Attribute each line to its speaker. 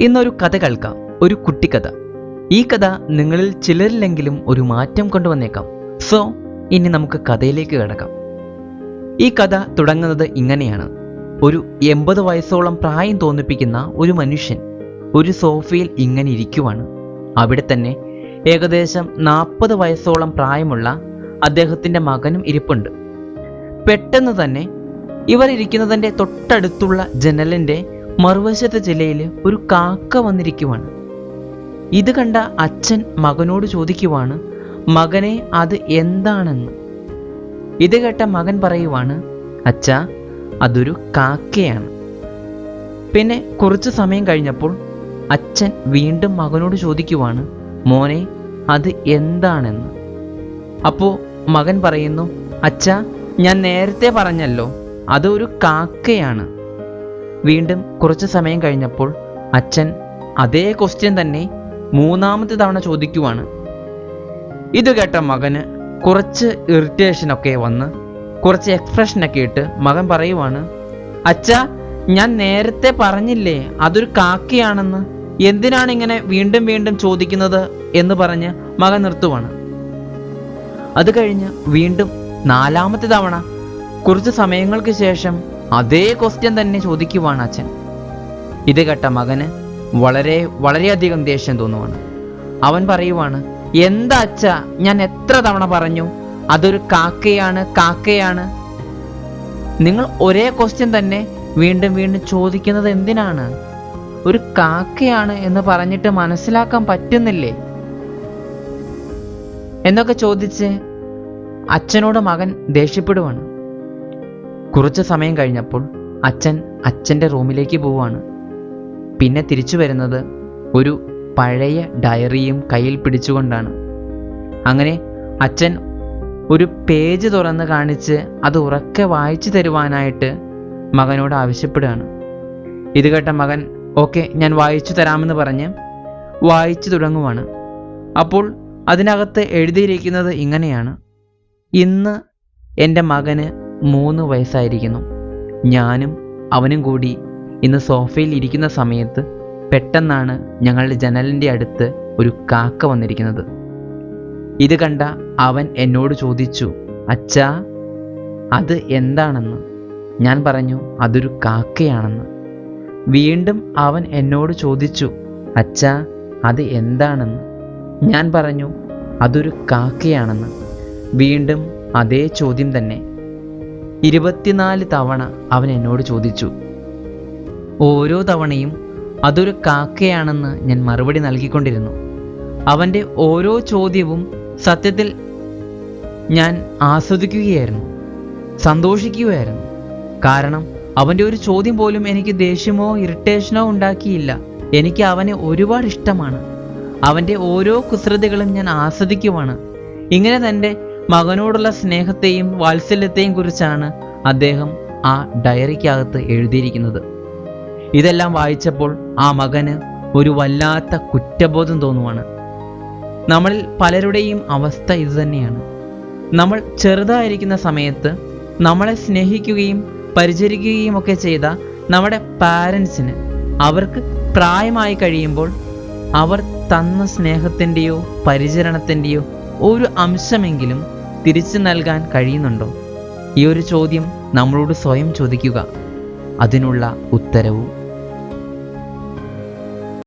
Speaker 1: ഇന്നൊരു കഥ കേൾക്കാം, ഒരു കുട്ടിക്കഥ. ഈ കഥ നിങ്ങളിൽ ചിലരിലെങ്കിലും ഒരു മാറ്റം കൊണ്ടുവന്നേക്കാം. സോ ഇനി നമുക്ക് കഥയിലേക്ക് കിടക്കാം. ഈ കഥ തുടങ്ങുന്നത് ഇങ്ങനെയാണ്. ഒരു 80 വയസ്സോളം പ്രായം തോന്നിപ്പിക്കുന്ന ഒരു മനുഷ്യൻ ഒരു സോഫയിൽ ഇങ്ങനെ ഇരിക്കുവാണ്. അവിടെ തന്നെ ഏകദേശം 40 വയസ്സോളം പ്രായമുള്ള അദ്ദേഹത്തിൻ്റെ മകനും ഇരിപ്പുണ്ട്. പെട്ടെന്ന് തന്നെ ഇവർ ഇരിക്കുന്നതിൻ്റെ തൊട്ടടുത്തുള്ള ജനലിൻ്റെ മറുവശത്തെ ജില്ലയിൽ ഒരു കാക്ക വന്നിരിക്കുവാണ്. ഇത് കണ്ട അച്ഛൻ മകനോട് ചോദിക്കുവാണ്, മകനെ അത് എന്താണെന്ന്. ഇത് കേട്ട മകൻ പറയുവാണ്, അച്ഛാ അതൊരു കാക്കയാണ്. പിന്നെ കുറച്ച് സമയം കഴിഞ്ഞപ്പോൾ അച്ഛൻ വീണ്ടും മകനോട് ചോദിക്കുവാണ്, മോനെ അത് എന്താണെന്ന്. അപ്പോൾ മകൻ പറയുന്നു, അച്ഛാ ഞാൻ നേരത്തെ പറഞ്ഞല്ലോ അതൊരു കാക്കയാണ്. വീണ്ടും കുറച്ച് സമയം കഴിഞ്ഞപ്പോൾ അച്ഛൻ അതേ ക്വസ്റ്റ്യൻ തന്നെ 3ാമത്തെ തവണ ചോദിക്കുവാണ്. ഇത് കേട്ട മകന് കുറച്ച് ഇറിറ്റേഷനൊക്കെ വന്ന് കുറച്ച് എക്സ്പ്രഷനൊക്കെ ഇട്ട് മകൻ പറയുവാണ്, അച്ഛാ ഞാൻ നേരത്തെ പറഞ്ഞില്ലേ അതൊരു കാക്കയാണെന്ന്, എന്തിനാണ് ഇങ്ങനെ വീണ്ടും വീണ്ടും ചോദിക്കുന്നത് എന്ന് പറഞ്ഞ് മകൻ നിർത്തുവാണ്. അത് കഴിഞ്ഞ് വീണ്ടും 4ാമത്തെ തവണ കുറച്ച് സമയങ്ങൾക്ക് ശേഷം അതേ ക്വസ്റ്റ്യൻ തന്നെ ചോദിക്കുവാണ് അച്ഛൻ. ഇത് കേട്ട മകന് വളരെയധികം ദേഷ്യം തോന്നുവാണ്. അവൻ പറയുവാണ്, എന്താ അച്ഛാ ഞാൻ എത്ര തവണ പറഞ്ഞു അതൊരു കാക്കയാണ്. നിങ്ങൾ ഒരേ ക്വസ്റ്റ്യൻ തന്നെ വീണ്ടും വീണ്ടും ചോദിക്കുന്നത് എന്തിനാണ്? ഒരു കാക്കയാണ് എന്ന് പറഞ്ഞിട്ട് മനസ്സിലാക്കാൻ പറ്റുന്നില്ലേ എന്നൊക്കെ ചോദിച്ച് അച്ഛനോട് മകൻ ദേഷ്യപ്പെടുവാണ്. കുറച്ച് സമയം കഴിഞ്ഞപ്പോൾ അച്ഛൻ അച്ഛൻ്റെ റൂമിലേക്ക് പോവാണ്. പിന്നെ തിരിച്ചു വരുന്നത് ഒരു പഴയ ഡയറിയും കയ്യിൽ പിടിച്ചുകൊണ്ടാണ്. അങ്ങനെ അച്ഛൻ ഒരു പേജ് തുറന്ന് കാണിച്ച് അത് ഉറക്കെ വായിച്ചു തരുവാനായിട്ട് മകനോട് ആവശ്യപ്പെടുകയാണ്. ഇത് കേട്ട മകൻ ഓക്കെ ഞാൻ വായിച്ചു തരാമെന്ന് പറഞ്ഞ് വായിച്ചു തുടങ്ങുവാണ്. അപ്പോൾ അതിനകത്ത് എഴുതിയിരിക്കുന്നത് ഇങ്ങനെയാണ്, ഇന്ന് എൻ്റെ മകന് 3 വയസ്സായിരിക്കുന്നു. ഞാനും അവനും കൂടി ഇന്ന് സോഫയിൽ ഇരിക്കുന്ന സമയത്ത് പെട്ടെന്നാണ് ഞങ്ങളുടെ ജനലിൻ്റെ അടുത്ത് ഒരു കാക്ക വന്നിരിക്കുന്നത്. ഇത് കണ്ട അവൻ എന്നോട് ചോദിച്ചു, അച്ഛാ അത് എന്താണെന്ന്. ഞാൻ പറഞ്ഞു അതൊരു കാക്കയാണെന്ന്. വീണ്ടും അവൻ എന്നോട് ചോദിച്ചു, അച്ഛാ അത് എന്താണെന്ന്. ഞാൻ പറഞ്ഞു അതൊരു കാക്കയാണെന്ന്. വീണ്ടും അതേ ചോദ്യം തന്നെ 24 തവണ അവൻ എന്നോട് ചോദിച്ചു. ഓരോ തവണയും അതൊരു കാക്കയാണെന്ന് ഞാൻ മറുപടി നൽകിക്കൊണ്ടിരുന്നു. അവൻ്റെ ഓരോ ചോദ്യവും സത്യത്തിൽ ഞാൻ ആസ്വദിക്കുകയായിരുന്നു, സന്തോഷിക്കുകയായിരുന്നു. കാരണം അവൻ്റെ ഒരു ചോദ്യം പോലും എനിക്ക് ദേഷ്യമോ ഇറിറ്റേഷനോ ഉണ്ടാക്കിയില്ല. എനിക്ക് അവനെ ഒരുപാട് ഇഷ്ടമാണ്. അവൻ്റെ ഓരോ കുസൃതികളും ഞാൻ ആസ്വദിക്കുവാണ്. ഇങ്ങനെ തൻ്റെ മകനോടുള്ള സ്നേഹത്തെയും വാത്സല്യത്തെയും കുറിച്ചാണ് അദ്ദേഹം ആ ഡയറിക്കകത്ത് എഴുതിയിരിക്കുന്നത്. ഇതെല്ലാം വായിച്ചപ്പോൾ ആ മകന് ഒരു വല്ലാത്ത കുറ്റബോധം തോന്നുവാണ്. നമ്മളിൽ പലരുടെയും അവസ്ഥ ഇതുതന്നെയാണ്. നമ്മൾ ചെറുതായിരിക്കുന്ന സമയത്ത് നമ്മളെ സ്നേഹിക്കുകയും പരിചരിക്കുകയും ഒക്കെ ചെയ്ത നമ്മുടെ പാരൻസിന് അവർക്ക് പ്രായമായി കഴിയുമ്പോൾ അവർ തന്ന സ്നേഹത്തിൻ്റെയോ പരിചരണത്തിൻ്റെയോ ഒരു അംശമെങ്കിലും തിരിച്ചു നൽകാൻ കഴിയുന്നുണ്ടോ? ഈ ഒരു ചോദ്യം നമ്മളോട് സ്വയം ചോദിക്കുക. അതിനുള്ള ഉത്തരവും